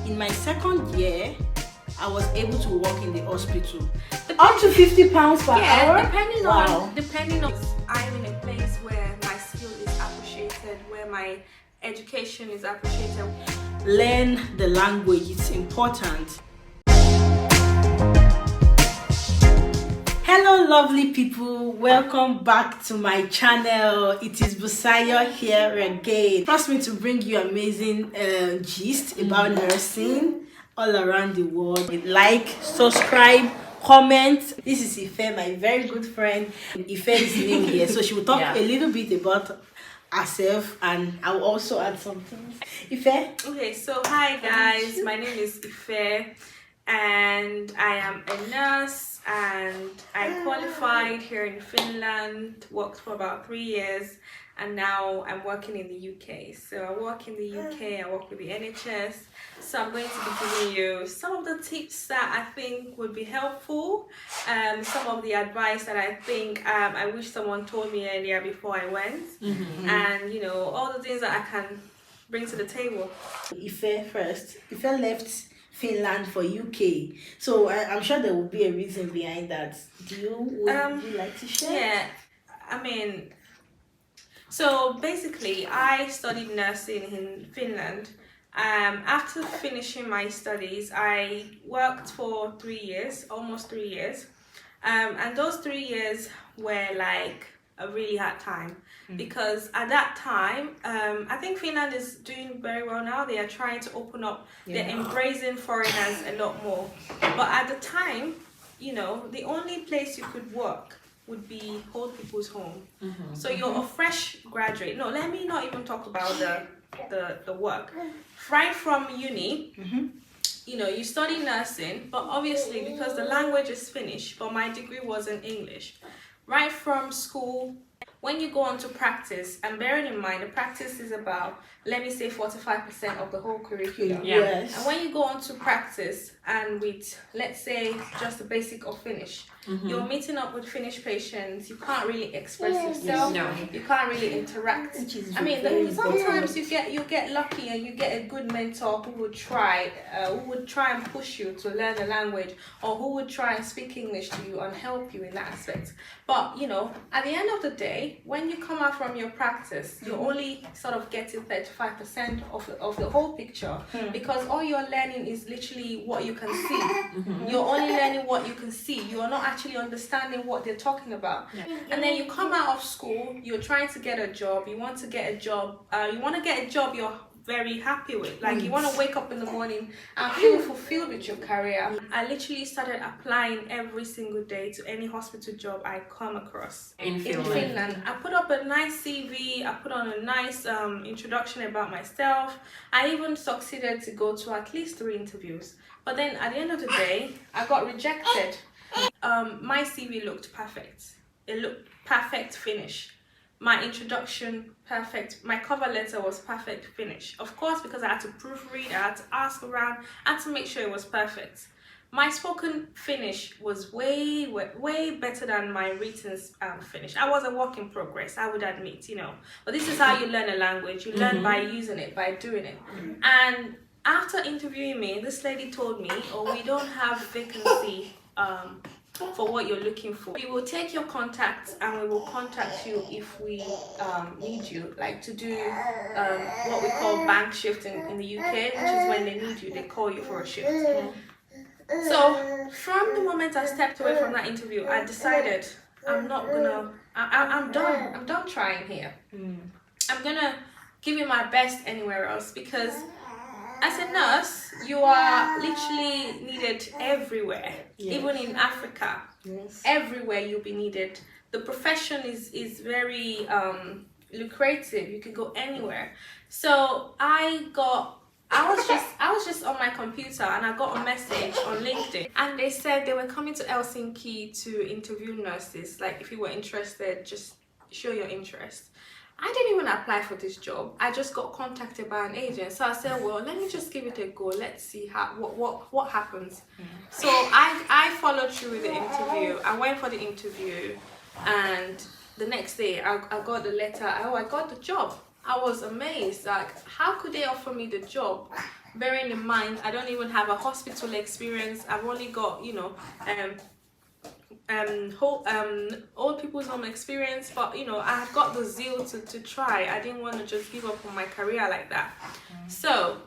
in my second year, I was able to work in the hospital. Up to £50 per hour? Depending on, I'm in a place where my skill is appreciated, where my education is appreciated. Learn the language, it's important. Hello lovely people, welcome back to my channel. It is Busayo here again. Trust me to bring you amazing gist about nursing all around the world. Like, subscribe, comment. This is Ife, my very good friend. Ife is new here, so she will talk a little bit about herself, and I will also add something. Ife? Okay, so hi guys, my name is Ife and I am a nurse, and I qualified here in Finland, worked for about 3 years, and now I'm working in the UK. So I work in the UK, I work with the NHS. So I'm going to be giving you some of the tips that I think would be helpful, some of the advice that I think I wish someone told me earlier before I went, and you know, all the things that I can bring to the table. Ife first. Ife left Finland for UK, so I'm sure there will be a reason behind that. Would you like to share? Yeah, I mean, so basically I studied nursing in Finland. After finishing my studies, I worked for 3 years, almost 3 years, and those 3 years were like a really hard time, because at that time, I think Finland is doing very well now. They are trying to open up, they're embracing foreigners a lot more, but at the time, you know, the only place you could work would be old people's home. So you're a fresh graduate. No, let me not even talk about the work. Right from uni, you know, you study nursing, but obviously because the language is Finnish, but my degree was in English. Right from school, when you go on to practice, and bearing in mind the practice is about, let me say, 45% of the whole curriculum. Yes. And when you go on to practice, and with, let's say, just the basic of Finnish, you're meeting up with Finnish patients, you can't really express yourself, you can't really interact. I mean, sometimes you get lucky and you get a good mentor who would try and push you to learn the language, or who would try and speak English to you and help you in that aspect. But you know, at the end of the day, when you come out from your practice, you're only sort of getting 35% of the whole picture, because all you're learning is literally what you can see. You're only learning what you can see. You are not actually understanding what they're talking about. And then you come out of school, you're trying to get a job, you want to get a job, you're very happy with. Like, you want to wake up in the morning and feel fulfilled with your career. I literally started applying every single day to any hospital job I come across in Finland. I put up a nice CV, I put on a nice introduction about myself. I even succeeded to go to at least 3 interviews. But then at the end of the day, I got rejected. My CV looked perfect. It looked perfect Finnish. My introduction, perfect. My cover letter was perfect Finnish. Of course, because I had to proofread, I had to ask around, I had to make sure it was perfect. My spoken Finnish was way better than my written Finnish. I was a work in progress, I would admit, you know. But this is how you learn a language. You learn by using it, by doing it. And after interviewing me, this lady told me, "Oh, we don't have vacancy for what you're looking for. We will take your contacts and we will contact you if we need you, like to do what we call bank shift in the UK, which is when they need you, they call you for a shift." So from the moment I stepped away from that interview, I decided I'm done trying here. I'm gonna give it my best anywhere else, because as a nurse, you are literally needed everywhere, even in Africa. Everywhere you'll be needed. The profession is very lucrative. You can go anywhere. So I was just on my computer, and I got a message on LinkedIn, and they said they were coming to Helsinki to interview nurses. Like, if you were interested, just show your interest. I didn't even apply for this job. I just got contacted by an agent. So I said, well, let me just give it a go. Let's see what happens. So I followed through with the interview. I went for the interview, and the next day I got the letter. Oh, I got the job. I was amazed. Like, how could they offer me the job bearing in mind I don't even have a hospital experience. I've only got, you know, old people's home experience, but you know, I had got the zeal to try. I didn't want to just give up on my career like that. So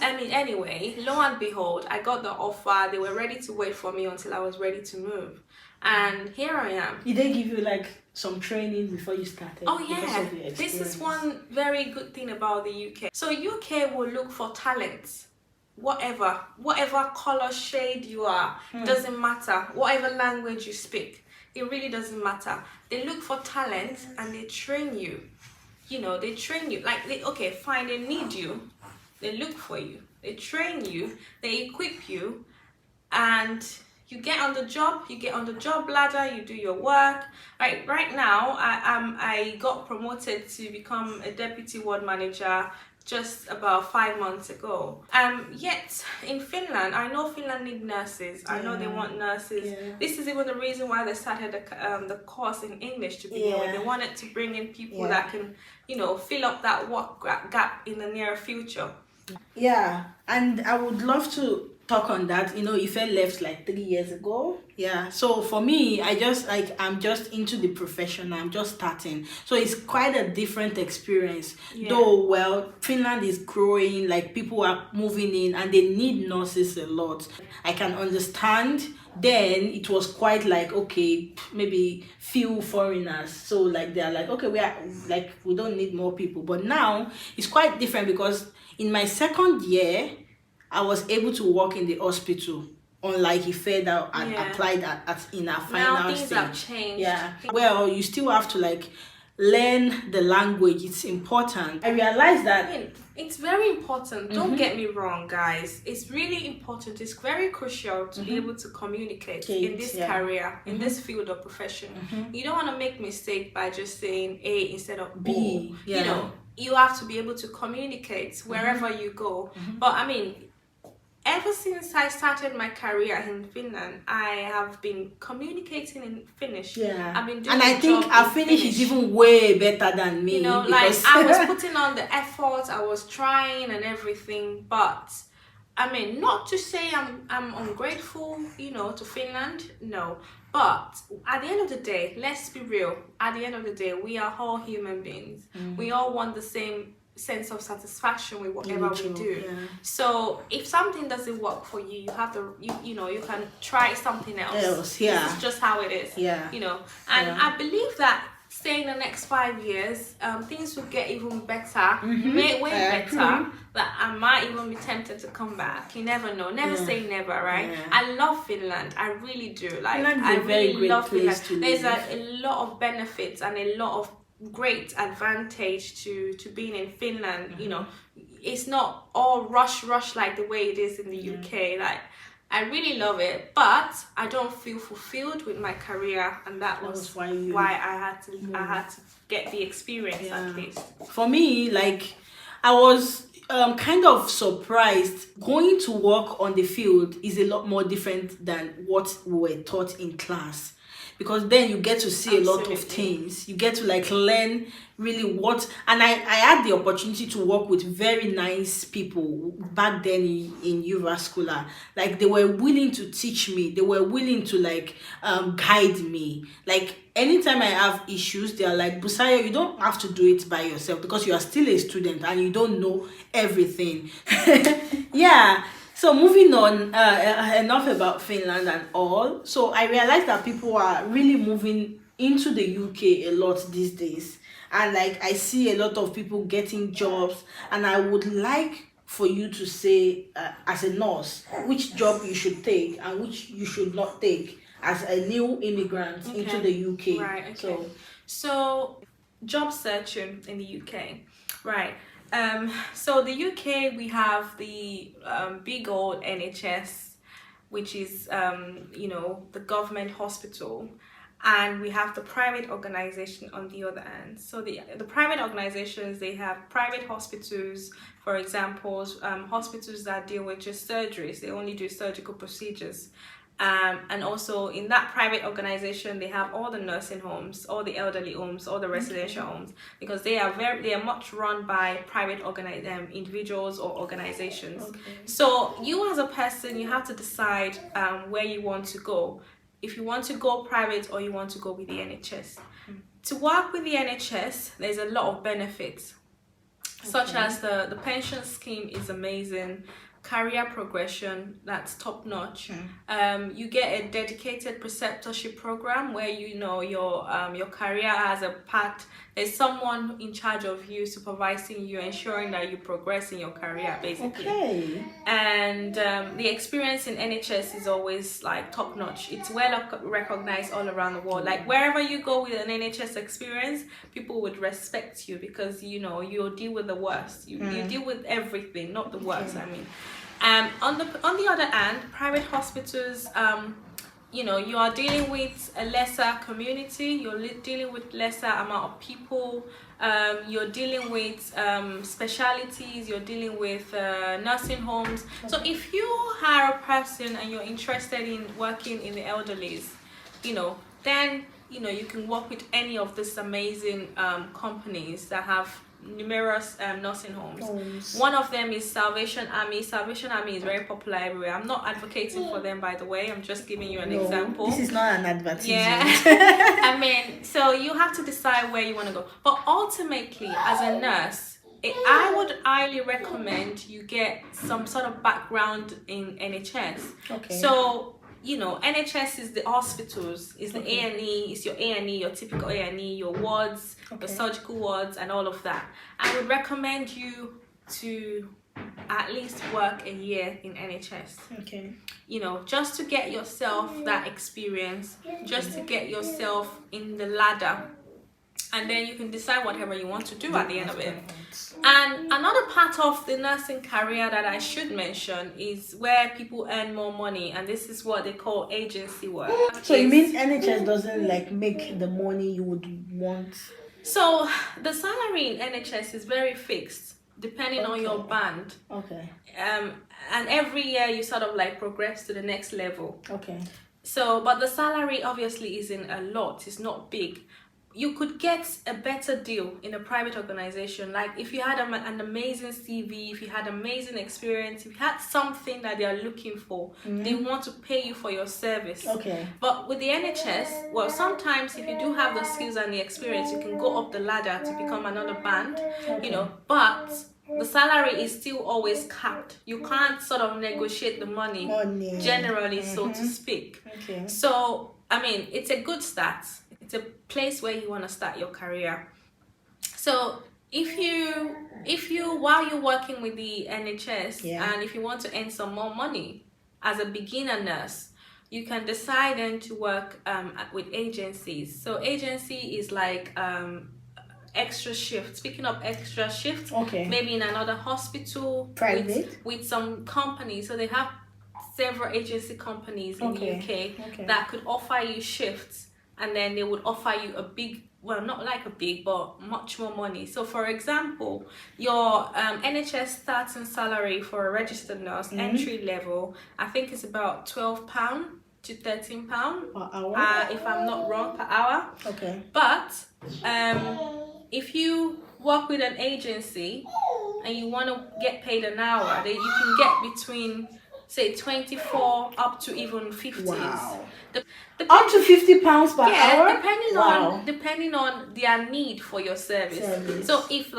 I mean, anyway, lo and behold, I got the offer. They were ready to wait for me until I was ready to move, and here I am. Did they give you like some training before you started? Oh yeah, this is one very good thing about the UK. So UK will look for talents. Whatever color shade you are, doesn't matter. Whatever language you speak, it really doesn't matter. They look for talent and they train you. You know, they train you. Like, okay, fine, they need you. They look for you. They train you. They equip you. And you get on the job. You get on the job ladder. You do your work. Right now, I got promoted to become a deputy ward manager just about 5 months ago. Yet in Finland, I know Finland need nurses. I know they want nurses. This is even the reason why they started the course in English to begin with. They wanted to bring in people that can, you know, fill up that work gap in the near future. Yeah, and I would love to talk on that. You know, Ife left like 3 years ago. Yeah, so for me, I'm just into the profession. I'm just starting, so it's quite a different experience. Though, well, Finland is growing, like people are moving in and they need nurses a lot. I can understand. Then it was quite like, okay, maybe few foreigners, so like they're like, okay, we don't need more people. But now it's quite different, because in my second year I was able to work in the hospital, unlike Ife that applied in our final now things stage. have changed. Yeah, well, you still have to like learn the language. It's important. I realized that. I mean, it's very important. Don't get me wrong, guys. It's really important. It's very crucial to be able to communicate in this career, in this field of profession. You don't want to make mistake by just saying A instead of B. O. You know, you have to be able to communicate wherever you go. But I mean, ever since I started my career in Finland, I have been communicating in Finnish. Yeah. I've been doing and I think our Finnish is even way better than me. You know, like I was putting on the effort, I was trying and everything, but I mean, not to say I'm ungrateful, you know, to Finland, no. But at the end of the day, let's be real. At the end of the day, we are all human beings. We all want the same sense of satisfaction with whatever we do. So if something doesn't work for you, you have to you know, you can try something else. This is just how it is. You know, and I believe that say in the next 5 years, things will get even better, way better. That I might even be tempted to come back. You never know. Never say never, right? I love Finland. I really do. Like, I really love Finland. There's a lot of benefits and a lot of great advantage to being in Finland. You know, it's not all rush like the way it is in the UK. Like, I really love it, but I don't feel fulfilled with my career, and that was why I had to get the experience at least. For me, like, I was kind of surprised. Going to work on the field is a lot more different than what we were taught in class, because then you get to see a lot of things. You get to like learn really and I had the opportunity to work with very nice people back then in Uvascular. Like, they were willing to teach me. They were willing to like guide me. Like, anytime I have issues, they are like, Busayo, you don't have to do it by yourself, because you are still a student and you don't know everything. So moving on, enough about Finland and all. So I realized that people are really moving into the UK a lot these days. And like, I see a lot of people getting jobs. And I would like for you to say, as a nurse, which job you should take and which you should not take as a new immigrant into the UK. Right, okay. So job searching in the UK, right. So the UK, we have the big old NHS, which is, you know, the government hospital, and we have the private organization on the other end. So the private organizations, they have private hospitals, for example, hospitals that deal with just surgeries. They only do surgical procedures. And also in that private organization, they have all the nursing homes, all the elderly homes, all the residential homes, because they are much run by private individuals or organizations. So you as a person, you have to decide where you want to go. If you want to go private or you want to go with the NHS. To work with the NHS, there's a lot of benefits, such as the pension scheme is amazing. Career progression, that's top notch. You get a dedicated preceptorship program where your career has a path. There's someone in charge of you, supervising you, ensuring that you progress in your career, basically. And the experience in NHS is always like top notch. It's well recognized all around the world. Like wherever you go with an NHS experience, people would respect you, because you deal with the worst. You deal with everything, not the worst. I mean. On the other hand, private hospitals, you are dealing with a lesser community, you're dealing with lesser amount of people, you're dealing with specialities, you're dealing with nursing homes. So if you are a person and you're interested in working in the elderlies, then you can work with any of these amazing companies that have numerous nursing homes. One of them is Salvation Army. Salvation Army is very popular everywhere. I'm not advocating for them, by the way. I'm just giving you an example. This is not an advertisement. Yeah. I mean, so you have to decide where you want to go. But ultimately, as a nurse, I would highly recommend you get some sort of background in NHS. So NHS is the hospitals, is the A&E, is your A&E, your typical A&E, your wards, your surgical wards, and all of that. I would recommend you to at least work a year in NHS. Just to get yourself that experience, just to get yourself in the ladder. And then you can decide whatever you want to do at the end of it. And another part of the nursing career that I should mention is where people earn more money, and this is what they call agency work. So you mean NHS doesn't make the money you would want? So the salary in NHS is very fixed, depending on your band. And every year you sort of progress to the next level. So, but the salary obviously isn't a lot, it's not big. You could get a better deal in a private organization. Like if you had an amazing CV, if you had amazing experience, if you had something that they are looking for, they want to pay you for your service. But with the NHS, well, sometimes if you do have the skills and the experience, you can go up the ladder to become another band, but the salary is still always capped. You can't sort of negotiate the money. Generally, so to speak. So, I mean, it's a good start. It's a place where you want to start your career. So if you while you're working with the NHS, and if you want to earn some more money as a beginner nurse, you can decide then to work with agencies. So agency is like extra shift. Speaking of extra shift, maybe in another hospital, private, with some companies. So they have several agency companies in the UK that could offer you shifts. And then they would offer you a big, well, not like a big, but much more money. So for example, your NHS starting salary for a registered nurse, entry level, I think it's about £12 to £13 per hour, if I'm not wrong, per hour. But if you work with an agency and you want to get paid an hour, then you can get between, say, 24 up to even 50s. Up to £50 per hour? Depending on their need for your service. So if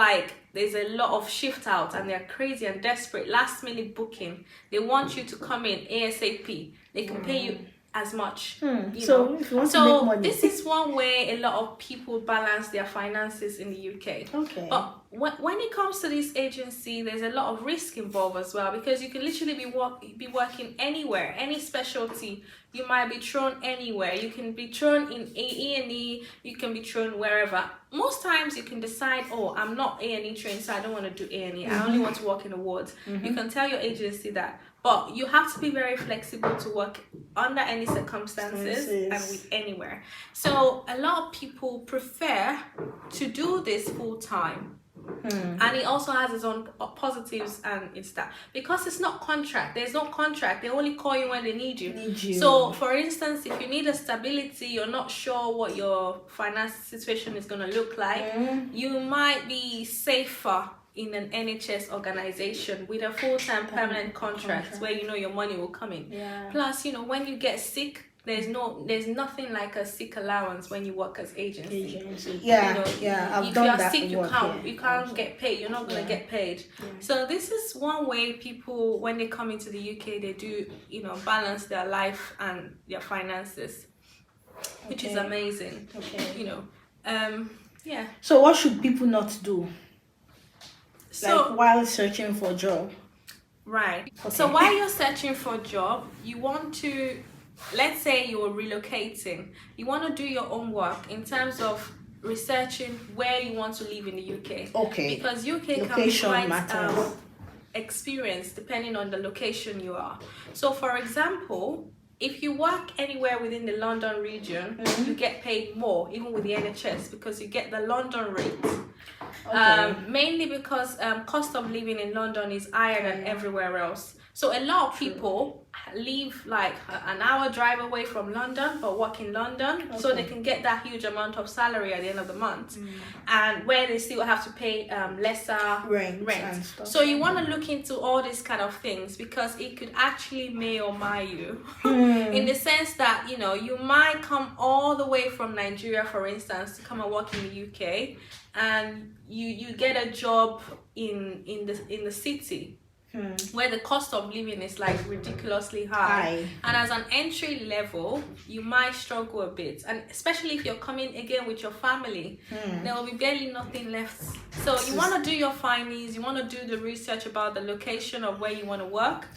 there's a lot of shift out and they're crazy and desperate, last minute booking, they want you to come in ASAP, they can pay you as much. So if you want to make money, this is one way a lot of people balance their finances in the UK. But when it comes to this agency, there's a lot of risk involved as well, because you can literally be working anywhere, any specialty. You might be thrown anywhere. You can be thrown in A&E, you can be thrown wherever. Most times you can decide, oh, I'm not A&E trained, so I don't want to do A&E. I only want to work in the wards. You can tell your agency that. But you have to be very flexible to work under any circumstances and with anywhere. So a lot of people prefer to do this full time, And it also has its own positives, and it's that because it's not contract. There's no contract. They only call you when they need you. So, for instance, if you need a stability, you're not sure what your finance situation is going to look like. You might be safer in an NHS organization with a full-time permanent contract where you know your money will come in. Plus, you know, when you get sick, there's nothing like a sick allowance when you work as agency. If you're sick, you can't get paid. You're not gonna get paid. So this is one way people, when they come into the UK, they do, you know, balance their life and their finances, which is amazing. You know, So what should people not do? Like while searching for a job? Right. So while you're searching for a job, you want to, let's say you're relocating, you want to do your own work in terms of researching where you want to live in the UK. Because UK can be quite experience depending on the location you are. So for example, if you work anywhere within the London region, you get paid more, even with the NHS, because you get the London rate. Mainly because cost of living in London is higher than everywhere else. So a lot of people live like an hour drive away from London but work in London so they can get that huge amount of salary at the end of the month, and where they still have to pay lesser rent. So you want to look into all these kind of things because it could actually may or mar you in the sense that, you know, you might come all the way from Nigeria, for instance, to come and work in the UK, and you get a job in the city where the cost of living is like ridiculously high. And as an entry level, you might struggle a bit, and especially if you're coming again with your family, there will be barely nothing left. So you want to do your findings, you want to do the research about the location of where you want to work.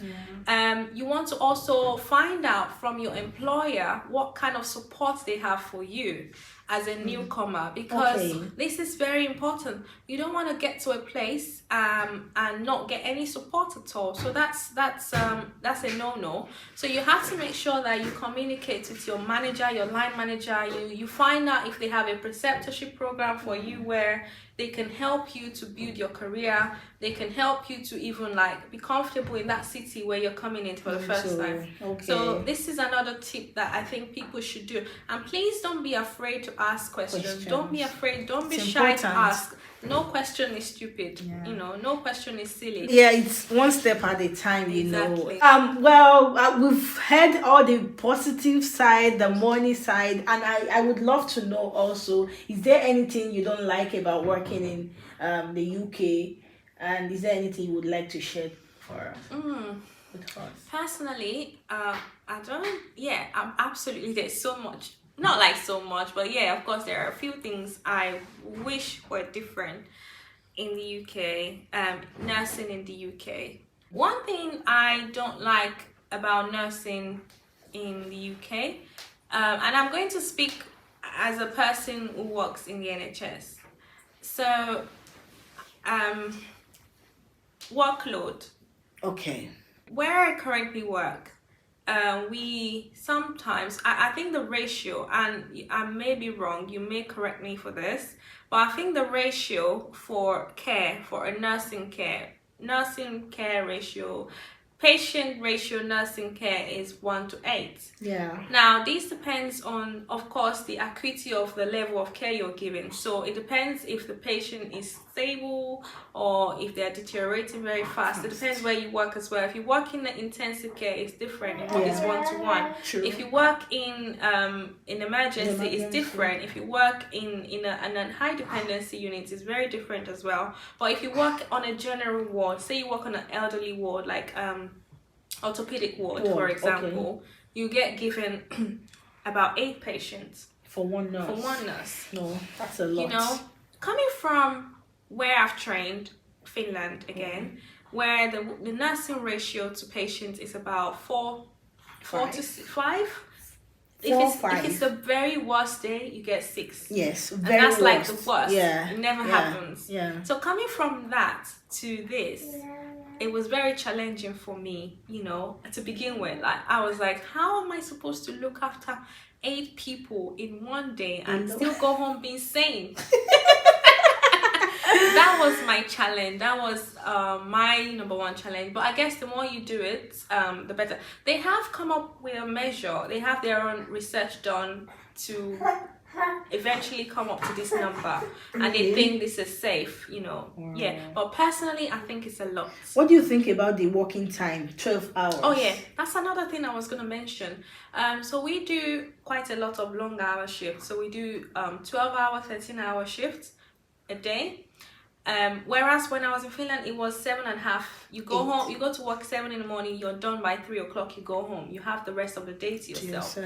You want to also find out from your employer what kind of support they have for you as a newcomer, because this is very important. You don't want to get to a place and not get any support at all. So that's a no-no. So you have to make sure that you communicate with your manager, your line manager. You find out if they have a preceptorship program for you where they can help you to build your career. They can help you to even like be comfortable in that city where you're coming in for the first time. So this is another tip that I think people should do. And please don't be afraid to ask questions. Don't be afraid. Don't be shy to ask. No question is stupid. You know, no question is silly. It's one step at a time, you know. We've heard all the positive side, the money side, and I would love to know also, is there anything you don't like about working in the UK, and is there anything you would like to share for with us? Personally, I'm absolutely, there's so much. Not like so much, but yeah, of course, there are a few things I wish were different in the UK, nursing in the UK. One thing I don't like about nursing in the UK, and I'm going to speak as a person who works in the NHS. So, workload. Where I currently work, we sometimes, I think the ratio, and I may be wrong, you may correct me for this, but I think the ratio for care, for a nursing care ratio, patient ratio nursing care is 1 to 8. Now this depends on, of course, the acuity of the level of care you're giving. So it depends if the patient is stable or if they're deteriorating very fast. It depends where you work as well. If you work in the intensive care, it's different. It's 1 to 1. If you work in emergency, it's different. If you work in a high dependency unit, it's very different as well. But if you work on a general ward, say you work on an elderly ward, like orthopedic ward, for example, you get given about 8 patients for one nurse. No, that's a lot. You know, coming from where I've trained, Finland again, where the nursing ratio to patients is about 4 to 5. If it's the very worst day, you get 6. Yes, and that's worst. Like the worst. It never happens. So coming from that to this, it was very challenging for me, you know, to begin with. Like, I was like, how am I supposed to look after 8 people in one day and still go home being sane? that was my challenge. That was my number one challenge. But I guess the more you do it, the better. They have come up with a measure. They have their own research done to eventually come up to this number, and they think this is safe, but personally I think it's a lot. What do you think about the working time, 12 hours? Oh yeah, that's another thing I was going to mention. So we do quite a lot of long hour shifts. So we do 12-hour 13-hour shifts a day, whereas when I was in Finland it was 7.5. You go home, you go to work 7 in the morning, you're done by 3 o'clock, you go home, you have the rest of the day to yourself.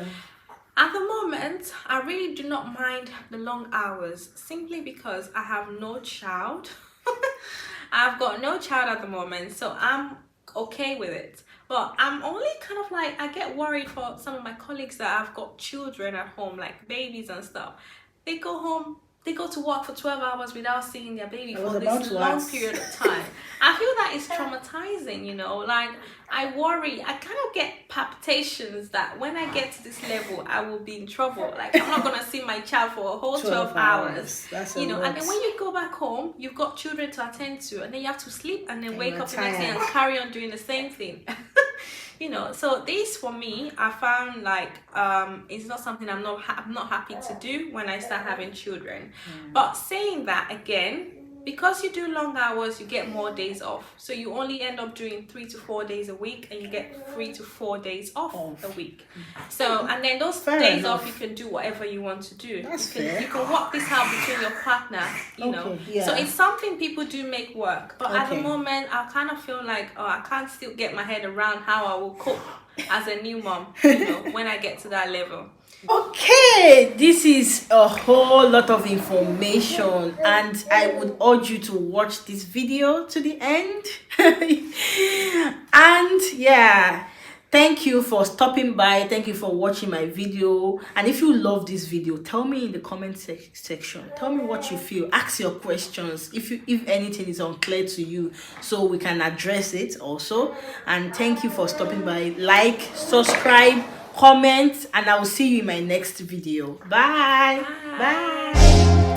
At the moment, I really do not mind the long hours, simply because I have no child. I've got no child at the moment, so I'm okay with it. But I'm only kind of like, I get worried for some of my colleagues that have got children at home, like babies and stuff. They go home, they go to work for 12 hours without seeing their baby for this long period of time. I feel that is traumatizing, like I worry, I kind of get palpitations that when I get to this level, I will be in trouble. Like I'm not going to see my child for a whole 12 hours. That's and then when you go back home, you've got children to attend to, and then you have to sleep and then wake up the next day and carry on doing the same thing. So this for me, I found like it's not something I'm not happy to do when I start having children. But saying that again, because you do long hours, you get more days off. So you only end up doing 3 to 4 days a week, and you get 3 to 4 days off a week. So, and then those days off, you can do whatever you want to do. You can work this out between your partner, So it's something people do make work. But at the moment, I kind of feel like, I can't still get my head around how I will cope as a new mom, when I get to that level. Okay, this is a whole lot of information, and I would urge you to watch this video to the end. And yeah, thank you for stopping by. Thank you for watching my video. And if you love this video, tell me in the comment section. Tell me what you feel. Ask your questions if anything is unclear to you, so we can address it also. And thank you for stopping by. Like, subscribe, comment, and I will see you in my next video. Bye. Bye.